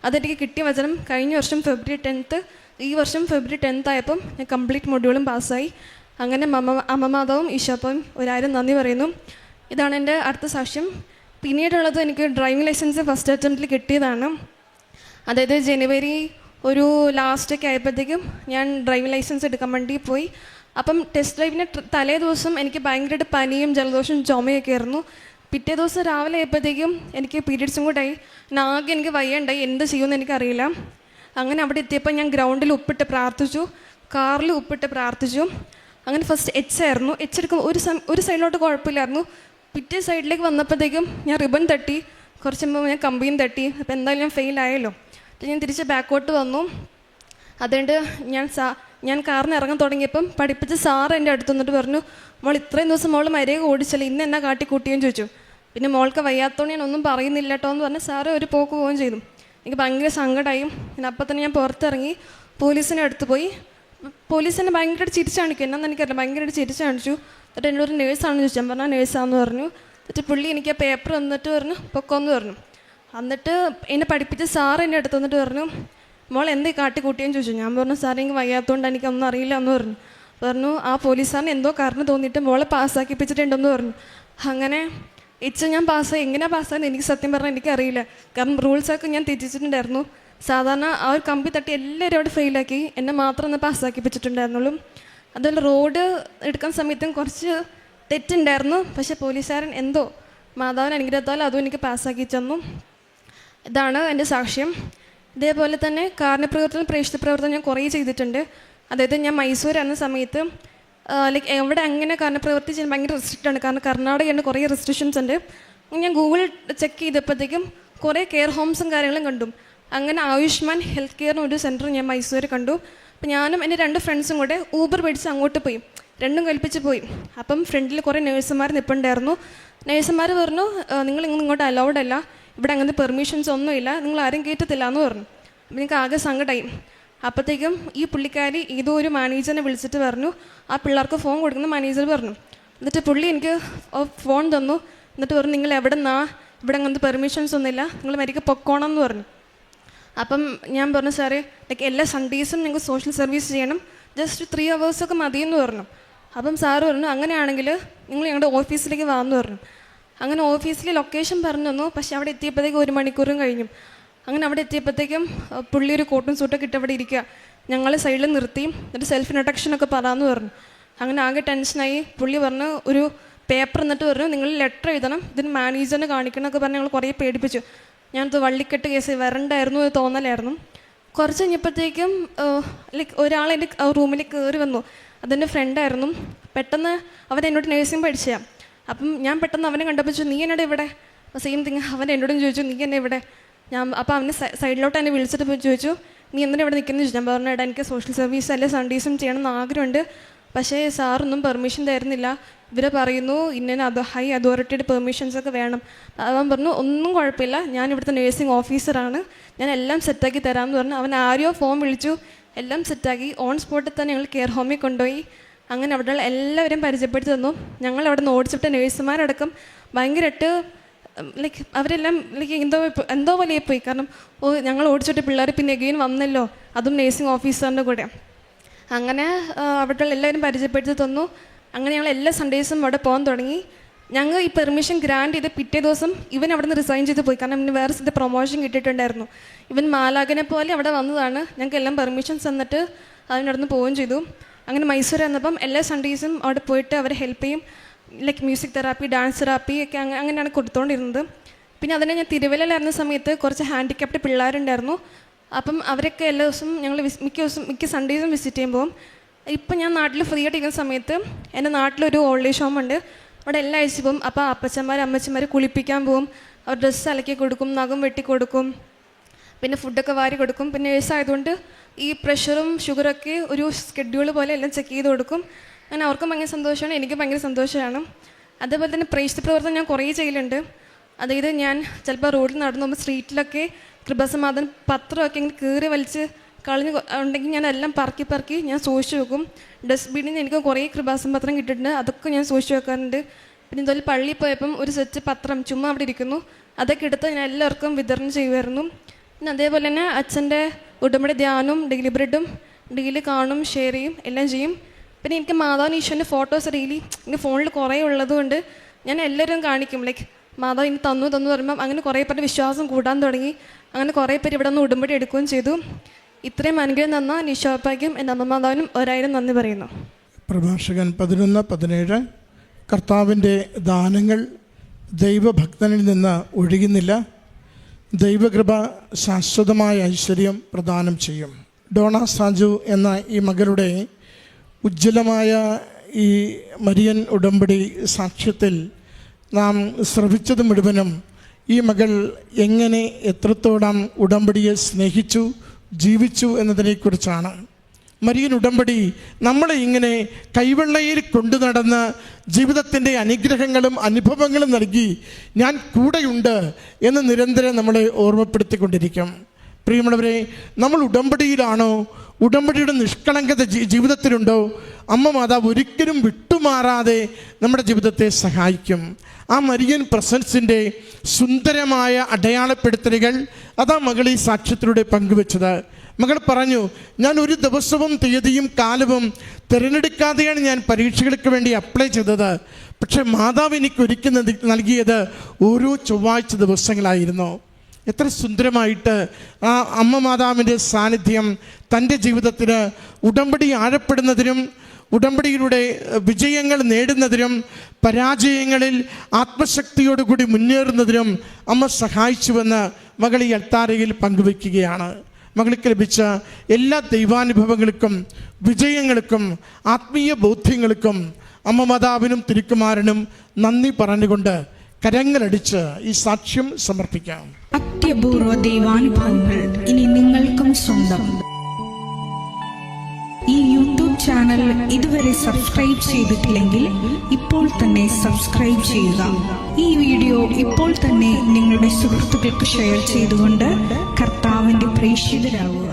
അതെനിക്ക് കിട്ടിയ വചനം കഴിഞ്ഞ വർഷം ഫെബ്രുവരി 10. ഈ വർഷം ഫെബ്രുവരി 10 ആയപ്പം ഞാൻ കംപ്ലീറ്റ് മൊഡ്യൂളും പാസ്സായി. അങ്ങനെ അമ്മമാതാവും ഈശോപ്പവും 1000 നന്ദി പറയുന്നു. ഇതാണ് എൻ്റെ അടുത്ത സാക്ഷ്യം. പിന്നീടുള്ളത് എനിക്ക് ഡ്രൈവിംഗ് ലൈസൻസ് ഫസ്റ്റ് അറ്റംപ്റ്റിൽ കിട്ടിയതാണ്. അതായത് ജനുവരി ഒരു ലാസ്റ്റൊക്കെ ആയപ്പോഴത്തേക്കും ഞാൻ ഡ്രൈവിംഗ് ലൈസൻസ് എടുക്കാൻ വേണ്ടി പോയി. അപ്പം ടെസ്റ്റ് ഡ്രൈവിന് തലേ ദിവസം എനിക്ക് ഭയങ്കരമായിട്ട് പനിയും ജലദോഷവും ചുമയൊക്കെ ആയിരുന്നു. പിറ്റേ ദിവസം രാവിലെ ആയപ്പോഴത്തേക്കും എനിക്ക് പീരിയഡ്സും കൂടെ ആയി. ആകെ എനിക്ക് വയ്യണ്ടായി, എന്ത് ചെയ്യുമെന്ന് എനിക്കറിയില്ല. അങ്ങനെ അവിടെ എത്തിയപ്പോൾ ഞാൻ ഗ്രൗണ്ടിൽ ഉപ്പിട്ട് പ്രാർത്ഥിച്ചു, കാറിൽ ഉപ്പിട്ട് പ്രാർത്ഥിച്ചു. അങ്ങനെ ഫസ്റ്റ് എച്ച് ആയിരുന്നു. എച്ച് എടുക്കുമ്പോൾ ഒരു സൈഡിലോട്ട് കുഴപ്പമില്ലായിരുന്നു. പിറ്റേ സൈഡിലേക്ക് വന്നപ്പോഴത്തേക്കും ഞാൻ റിബൺ തട്ടി, കുറച്ച് മുമ്പ് ഞാൻ കമ്പിയും തട്ടി. അപ്പോൾ എന്തായാലും ഞാൻ ഫെയിലായല്ലോ. അപ്പോൾ ഞാൻ തിരിച്ച് ബാക്കോട്ട് വന്നു. അതുകൊണ്ട് ഞാൻ കാറിന് ഇറങ്ങാൻ തുടങ്ങിയപ്പം പഠിപ്പിച്ച സാറ് എൻ്റെ അടുത്ത് വന്നിട്ട് പറഞ്ഞു, മോൾ ഇത്രയും ദിവസം മോൾ മര്യാദ ഓടിച്ചല്ലേ, ഇന്ന് എന്നാ കാട്ടിക്കൂട്ടിയെന്ന് ചോദിച്ചു. പിന്നെ മോൾക്ക് വയ്യാത്തതുകൊണ്ട് ഞാൻ ഒന്നും പറയുന്നില്ല കേട്ടോ എന്ന് പറഞ്ഞ് സാറ് ഒരു പോക്ക് പോവുകയും ചെയ്തു. എനിക്ക് ഭയങ്കര സങ്കടമായി. പിന്നെ അപ്പം തന്നെ ഞാൻ പുറത്തിറങ്ങി പോലീസിനെ അടുത്ത് പോയി. പോലീസ് എന്നെ ഭയങ്കരമായിട്ട് ചിരിച്ചു കാണിക്കും, എന്നാന്ന് എനിക്കറിയില്ല, ഭയങ്കരമായിട്ട് ചിരിച്ചു കാണിച്ചു. എന്നിട്ട് എന്നോട് നേഴ്സാണെന്ന് ചോദിച്ചു. ഞാൻ പറഞ്ഞാൽ നേഴ്സാണെന്ന് പറഞ്ഞു. എന്നിട്ട് പുള്ളി എനിക്ക് ആ പേപ്പർ വന്നിട്ട് പറഞ്ഞു പൊക്കോന്ന് പറഞ്ഞു. എന്നിട്ട് എന്നെ പഠിപ്പിച്ച സാർ എൻ്റെ അടുത്ത് വന്നിട്ട് പറഞ്ഞു, മോൾ എന്തേ കാട്ടിക്കൂട്ടിയെന്ന് ചോദിച്ചു. ഞാൻ പറഞ്ഞു, സാറേ എനിക്ക് വയ്യാത്തതുകൊണ്ട് എനിക്കൊന്നും അറിയില്ല എന്ന് പറഞ്ഞു. ആ പോലീസുകാരന് എന്തോ കാരണം തോന്നിയിട്ട് മോളെ പാസ്സാക്കിപ്പിച്ചിട്ടുണ്ടെന്ന് പറഞ്ഞു. അങ്ങനെ ഞാൻ പാസ്സായി. എങ്ങനെയാണ് പാസ്സായെന്ന് എനിക്ക് സത്യം പറഞ്ഞാൽ എനിക്കറിയില്ല. കാരണം റൂൾസൊക്കെ ഞാൻ തെറ്റിച്ചിട്ടുണ്ടായിരുന്നു. സാധാരണ ആ ഒരു കമ്പി തട്ടി എല്ലാവരും അവിടെ ഫെയിലാക്കി, എന്നെ മാത്രം ഒന്ന് പാസ്സാക്കിപ്പിച്ചിട്ടുണ്ടായിരുന്നുള്ളൂ. അതുപോലെ റോഡ് എടുക്കുന്ന സമയത്തും കുറച്ച് തെറ്റുണ്ടായിരുന്നു. പക്ഷേ പോലീസുകാരൻ എന്തോ മാതാവിന് അനുഗ്രഹത്താൽ അതും എനിക്ക് പാസ്സാക്കി തന്നു. ഇതാണ് എൻ്റെ സാക്ഷ്യം. ഇതേപോലെ തന്നെ കാരുണ്യപ്രവർത്തനം, പ്രേക്ഷിത പ്രവർത്തനം ഞാൻ കുറേ ചെയ്തിട്ടുണ്ട്. അതായത് ഞാൻ മൈസൂർ എന്ന സമയത്ത് ലൈക്ക് എവിടെ അങ്ങനെ കാരുണ്യപ്രവർത്തി ചെയ്യാൻ ഭയങ്കര റെസ്ട്രിക്റ്റാണ്. കാരണം കർണാടകയിൽ കുറേ റെസ്ട്രിക്ഷൻസ് ഉണ്ട്. ഞാൻ ഗൂഗിൾ ചെക്ക് ചെയ്തപ്പോഴത്തേക്കും കുറേ കെയർ ഹോംസും കാര്യങ്ങളും കണ്ടു. അങ്ങനെ ആയുഷ്മാൻ ഹെൽത്ത് കെയറിന് ഒരു സെൻറ്റർ ഞാൻ മൈസൂർ കണ്ടു. അപ്പം ഞാനും എൻ്റെ 2 ഫ്രണ്ട്സും കൂടെ ഊബർ പിടിച്ച് അങ്ങോട്ട് പോയി. രണ്ടും കൽപ്പിച്ച് പോയി. അപ്പം ഫ്രണ്ടിൽ കുറേ നേഴ്സുമാർ നിൽപ്പുണ്ടായിരുന്നു. നേഴ്സുമാർ പറഞ്ഞു, നിങ്ങൾ ഇങ്ങോട്ട് അലൗഡ് അല്ല, ഇവിടെ അങ്ങനത്തെ പെർമിഷൻസ് ഒന്നുമില്ല, നിങ്ങൾ ആരും കയറ്റത്തില്ല എന്ന് പറഞ്ഞു. അപ്പം എനിക്ക് ആകെ സങ്കടമായി. അപ്പോഴത്തേക്കും ഈ പുള്ളിക്കാരി ഏതോ ഒരു മാനേജറിനെ വിളിച്ചിട്ട് പറഞ്ഞു, ആ പിള്ളേർക്ക് ഫോൺ കൊടുക്കുന്ന മാനേജർ പറഞ്ഞു. എന്നിട്ട് പുള്ളി എനിക്ക് ഫോൺ തന്നു. എന്നിട്ട് പറഞ്ഞു, നിങ്ങൾ എവിടെ നിന്നാ, ഇവിടെ അങ്ങനത്തെ പെർമിഷൻസ് ഒന്നുമില്ല, നിങ്ങൾ മരിക്ക് പൊക്കോണം എന്ന് പറഞ്ഞു. അപ്പം ഞാൻ പറഞ്ഞു, സാറേ ലൈക്ക് എല്ലാ സൺഡേസും ഞങ്ങൾക്ക് സോഷ്യൽ സർവീസ് ചെയ്യണം, ജസ്റ്റ് 3 hours ഒക്കെ മതിയെന്ന് പറഞ്ഞു. അപ്പം സാറ് പറഞ്ഞു, അങ്ങനെയാണെങ്കിൽ നിങ്ങൾ ഞങ്ങളുടെ ഓഫീസിലേക്ക് വാന്ന് പറഞ്ഞു. അങ്ങനെ ഓഫീസിൽ ലൊക്കേഷൻ പറഞ്ഞു തന്നു. പക്ഷെ അവിടെ എത്തിയപ്പോഴത്തേക്കും 1 മണിക്കൂറും കഴിഞ്ഞു. അങ്ങനെ അവിടെ എത്തിയപ്പോഴത്തേക്കും പുള്ളി ഒരു കോട്ടും സൂട്ടൊക്കെ ഇട്ട് അവിടെ ഇരിക്കുക. ഞങ്ങൾ സൈഡിൽ നിർത്തി. എന്നിട്ട് സെൽഫ് ഇൻട്രൊഡക്ഷനൊക്കെ പറയാമെന്ന് പറഞ്ഞു. അങ്ങനെ ആകെ ടെൻഷനായി. പുള്ളി പറഞ്ഞു, ഒരു പേപ്പർ എന്നിട്ട് പറഞ്ഞു, നിങ്ങൾ ലെറ്റർ എഴുതണം, ഇതിന് മാനേജറിന് കാണിക്കണമൊക്കെ പറഞ്ഞ് ഞങ്ങൾ കുറേ പേടിപ്പിച്ചു. ഞാനത് വള്ളിക്കെട്ട് കേസ് വരണ്ടായിരുന്നു എന്ന് തോന്നലായിരുന്നു. കുറച്ച് കഴിഞ്ഞപ്പോഴത്തേക്കും ലൈക്ക് ഒരാൾ എൻ്റെ റൂമിൽ കയറി വന്നു. അതെൻ്റെ ഫ്രണ്ടായിരുന്നു. പെട്ടെന്ന് അവൻ എന്നോട് നേഴ്സിംഗ് പഠിച്ചതാണ്. അപ്പം ഞാൻ പെട്ടെന്ന് അവനെ കണ്ടപ്പോൾ ചോദിച്ചു, നീ എന്നോട് ഇവിടെ? സെയിം തിങ് അവൻ എന്നോടും ചോദിച്ചു, നീ എന്നെ ഇവിടെ? അപ്പോൾ അവനെ സൈഡിലോട്ട് എന്നെ വിളിച്ചിട്ട് ചോദിച്ചു, നീ എന്തിനാ ഇവിടെ നിൽക്കുന്നത് ചോദിച്ചു. ഞാൻ പറഞ്ഞു, ഏട്ടാ എനിക്ക് സോഷ്യൽ സർവീസ് അല്ലെ സൺഡേസും ചെയ്യണമെന്ന് ആഗ്രഹമുണ്ട്, പക്ഷേ സാറൊന്നും പെർമിഷൻ തരുന്നില്ല, ഇവരെ പറയുന്നു ഇന്ന ഹൈ അതോറിറ്റിയുടെ പെർമിഷൻസൊക്കെ വേണം. അവൻ പറഞ്ഞു, ഒന്നും കുഴപ്പമില്ല, ഞാൻ ഇവിടുത്തെ നേഴ്സിംഗ് ഓഫീസറാണ്, ഞാൻ എല്ലാം സെറ്റാക്കി തരാമെന്ന് പറഞ്ഞു. അവൻ ആരെയോ ഫോൺ വിളിച്ചു, എല്ലാം സെറ്റാക്കി. ഓൺ സ്പോട്ടിൽ തന്നെ ഞങ്ങൾ കെയർ ഹോമിൽ കൊണ്ടുപോയി. അങ്ങനെ അവിടെയുള്ള എല്ലാവരും പരിചയപ്പെടുത്തി തന്നു. ഞങ്ങൾ അവിടെ നിന്ന് ഓടിച്ചിട്ട് നേഴ്സുമാരടക്കം ഭയങ്കരമായിട്ട് ലൈക്ക് അവരെല്ലാം ലൈക്ക് എന്തോ പോലെ പോയി. കാരണം ഞങ്ങൾ ഓടിച്ചിട്ട് പിള്ളേർ പിന്നെ എഗെയിൻ വന്നല്ലോ, അതും നേഴ്സിംഗ് ഓഫീസറിൻ്റെ കൂടെ. അങ്ങനെ അവിടെയുള്ള എല്ലാവരും പരിചയപ്പെടുത്തി തന്നു. അങ്ങനെ ഞങ്ങൾ എല്ലാ സൺഡേസും അവിടെ പോകാൻ തുടങ്ങി. ഞങ്ങൾ ഈ പെർമിഷൻ ഗ്രാൻഡ് ചെയ്ത് പിറ്റേ ദിവസം ഇവൻ അവിടെ നിന്ന് റിസൈൻ ചെയ്ത് പോയി. കാരണം ഇവന് വേറെ സ്ഥലത്ത് പ്രൊമോഷൻ കിട്ടിയിട്ടുണ്ടായിരുന്നു. ഇവൻ മാലാഖനെ പോലെ അവിടെ വന്നതാണ്. ഞങ്ങൾക്ക് എല്ലാം പെർമിഷൻസ് തന്നിട്ട് അതിനവിടെ നിന്ന് പോവുകയും ചെയ്തു. അങ്ങനെ മൈസൂർ വന്നപ്പം എല്ലാ സൺഡേസും അവിടെ പോയിട്ട് അവരെ ഹെൽപ്പ് ചെയ്യും. Like music therapy, dance therapy ഒക്കെ അങ്ങനെയാണ് കൊടുത്തുകൊണ്ടിരുന്നത്. പിന്നെ അതിനെ ഞാൻ തിരുവല്ലയിലായിരുന്ന സമയത്ത് കുറച്ച് ഹാൻഡിക്യാപ്ഡ് പിള്ളേരുണ്ടായിരുന്നു. അപ്പം അവരൊക്കെ എല്ലാ ദിവസവും ഞങ്ങൾ മിക്ക സൺഡേസും വിസിറ്റ് ചെയ്യുമ്പോൾ. ഇപ്പം ഞാൻ നാട്ടിൽ ഫ്രീ ആയിട്ടിരിക്കുന്ന സമയത്ത് എൻ്റെ നാട്ടിലൊരു ഓൾഡ് ഏജ് ഹോം ഉണ്ട്. അവിടെ എല്ലാ ആഴ്ച പോകും. അപ്പോൾ അപ്പച്ചന്മാർ അമ്മച്ചന്മാർ കുളിപ്പിക്കാൻ പോകും, അവർ ഡ്രസ്സ് അലക്കി കൊടുക്കും, നഖം വെട്ടി കൊടുക്കും, പിന്നെ ഫുഡൊക്കെ വാരി കൊടുക്കും. പിന്നെ വയസ്സായതുകൊണ്ട് ഈ പ്രഷറും ഷുഗറൊക്കെ ഒരു സ്കെഡ്യൂൾ പോലെ എല്ലാം ചെക്ക് ചെയ്ത് കൊടുക്കും. അങ്ങനെ അവർക്കും ഭയങ്കര സന്തോഷമാണ്, എനിക്കും ഭയങ്കര സന്തോഷമാണ്. അതേപോലെ തന്നെ പ്രേക്ഷിത പ്രവർത്തനം ഞാൻ കുറേ ചെയ്യലുണ്ട്. അതായത് ഞാൻ ചിലപ്പോൾ റോഡിൽ നടന്നു പോകുമ്പോൾ സ്ട്രീറ്റിലൊക്കെ കൃപാസമാധാനം പത്രമൊക്കെ ഇങ്ങനെ കീറി വലിച്ച് കളഞ്ഞ് ഉണ്ടെങ്കിൽ ഞാൻ എല്ലാം പറക്കി ഞാൻ സൂക്ഷിച്ച് വെക്കും. ഡസ്റ്റ്ബിന്നിൽ നിന്ന് എനിക്ക് കുറേ കൃപാസം പത്രം കിട്ടിയിട്ടുണ്ട്, അതൊക്കെ ഞാൻ സൂക്ഷിച്ച് വെക്കാറുണ്ട്. പിന്നെ ഇതുപോലെ പള്ളിയിൽ പോയപ്പം ഒരു സെറ്റ് പത്രം ചുമ്മാ അവിടെ ഇരിക്കുന്നു, അതൊക്കെ എടുത്ത് ഞാൻ എല്ലാവർക്കും വിതരണം ചെയ്യുമായിരുന്നു. പിന്നെ അതേപോലെ തന്നെ അച്ഛൻ്റെ ഉടമ്പടി ധ്യാനവും ഡെയിലി ബ്രെഡും ഡെയിലി കാണും, ഷെയർ ചെയ്യും, എല്ലാം ചെയ്യും. പിന്നെ എനിക്ക് മാതാവിന് ഈശോൻ്റെ ഫോട്ടോസ് ഡെയിലി എനിക്ക് ഫോണിൽ കുറേ ഉള്ളതുകൊണ്ട് ഞാൻ എല്ലാവരും കാണിക്കും. ലൈക്ക് മാതാവ് ഇനി തന്നു പറയുമ്പം അങ്ങനെ കുറേ പേരുടെ വിശ്വാസം കൂടാൻ തുടങ്ങി. അങ്ങനെ കുറേ പേര് ഇവിടെ നിന്ന് ഉടമ്പടി എടുക്കുകയും ചെയ്തു. ഇത്രയും അനുഗ്രഹം തന്ന നിശോപ്പായ്ക്കും എൻ്റെ അമ്മ മാതാവിനും 1000 നന്ദി പറയുന്നു. പ്രഭാഷകൻ 11:17 കർത്താവിൻ്റെ ദാനങ്ങൾ ദൈവഭക്തനിൽ നിന്ന് ഒഴുകുന്നില്ല, ദൈവകൃപ ശാശ്വതമായ ഐശ്വര്യം പ്രദാനം ചെയ്യും. ഡോണ സാജു എന്ന ഈ മകളുടെ ഉജ്ജ്വലമായ ഈ മരിയൻ ഉടമ്പടി സാക്ഷ്യത്തിൽ നാം ശ്രവിച്ചത് മുഴുവനും ഈ മകൾ എങ്ങനെ എത്രത്തോളം ഉടമ്പടിയെ സ്നേഹിച്ചു ജീവിച്ചു എന്നതിനെക്കുറിച്ചാണ്. മരിയൻ ഉടമ്പടി നമ്മളെ ഇങ്ങനെ കൈവെള്ളയിൽ കൊണ്ടു നടന്ന് ജീവിതത്തിൻ്റെ അനുഗ്രഹങ്ങളും അനുഭവങ്ങളും നൽകി ഞാൻ കൂടെയുണ്ട് എന്ന് നിരന്തരം നമ്മളെ ഓർമ്മപ്പെടുത്തിക്കൊണ്ടിരിക്കും. പ്രിയമുള്ളവരെ, നമ്മൾ ഉടമ്പടിയിലാണോ, ഉടമ്പടിയുടെ നിഷ്കളങ്കത ജീവിതത്തിലുണ്ടോ, അമ്മ മാതാവ് ഒരിക്കലും വിട്ടുമാറാതെ നമ്മുടെ ജീവിതത്തെ സഹായിക്കും. ആ മരിയൻ പ്രസൻസിൻ്റെ സുന്ദരമായ അടയാളപ്പെടുത്തലുകൾ അതാ മകൾ ഈ സാക്ഷ്യത്തിലൂടെ പങ്കുവെച്ചത്. മകൾ പറഞ്ഞു, ഞാൻ ഒരു ദിവസവും തീയതിയും കാലവും തിരഞ്ഞെടുക്കാതെയാണ് ഞാൻ പരീക്ഷകൾക്ക് വേണ്ടി അപ്ലൈ ചെയ്തത്. പക്ഷെ മാതാവ് എനിക്ക് ഒരുക്കി നൽകിയത് ഓരോ ചൊവ്വാഴ്ച ദിവസങ്ങളായിരുന്നു. എത്ര സുന്ദരമായിട്ട് ആ അമ്മ മാതാവിൻ്റെ സാന്നിധ്യം തൻ്റെ ജീവിതത്തിന് ഉടമ്പടി ആഴപ്പെടുന്നതിനും ഉടമ്പടിയിലൂടെ വിജയങ്ങൾ നേടുന്നതിനും പരാജയങ്ങളിൽ ആത്മശക്തിയോടുകൂടി മുന്നേറുന്നതിനും അമ്മ സഹായിച്ചുവെന്ന് മകൾ ഈ അൾത്താരയിൽ പങ്കുവയ്ക്കുകയാണ്. മകൾക്ക് ലഭിച്ച എല്ലാ ദൈവാനുഭവങ്ങൾക്കും വിജയങ്ങൾക്കും ആത്മീയ ബോധ്യങ്ങൾക്കും അമ്മ മാതാവിനും തിരുക്കുമാരനും നന്ദി പറഞ്ഞുകൊണ്ട് കരങ്ങളടിച്ച് ഈ സാക്ഷ്യം സമർപ്പിക്കാം. അത്യപൂർവ ദൈവാനുഭവങ്ങൾ ഇനി നിങ്ങൾക്കും സ്വന്തം. ഈ യൂട്യൂബ് ചാനൽ ഇതുവരെ സബ്സ്ക്രൈബ് ചെയ്തിട്ടില്ലെങ്കിൽ ഇപ്പോൾ തന്നെ സബ്സ്ക്രൈബ് ചെയ്യുക. ഈ വീഡിയോ ഇപ്പോൾ തന്നെ നിങ്ങളുടെ സുഹൃത്തുക്കൾക്ക് ഷെയർ ചെയ്തുകൊണ്ട് കർത്താവിന്റെ പ്രേക്ഷിതരാകുക.